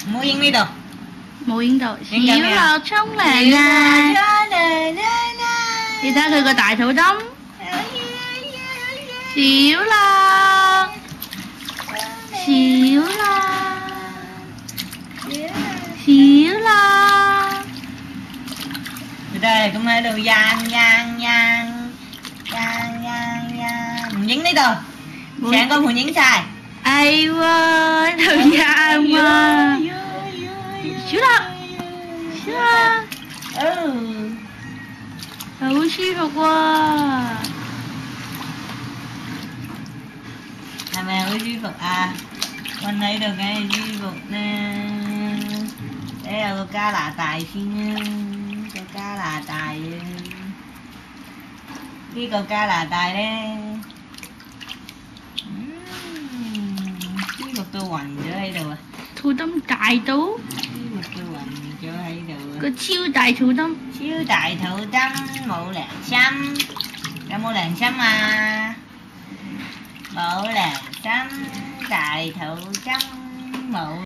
唔好影呢度。冇影到。小影緊咩啊樂沖涼啊！你睇下佢個大肚針。小樂，小樂，小樂。佢都係咁喺度唔影呢度，成個盤影晒。係喎，喺度喊啊！小樂，小樂，哦，好舒服喎。係咪好舒服啊？瞓喺度梗係舒服啦。睇下個加拿大先啦，個加拿大啊，呢個加拿大咧，舒服到暈咗喺度啊！肚針大到，舒服到暈咗喺度啊！個超大肚針。超大肚針冇良心，有冇良心啊？冇良心，大肚針冇。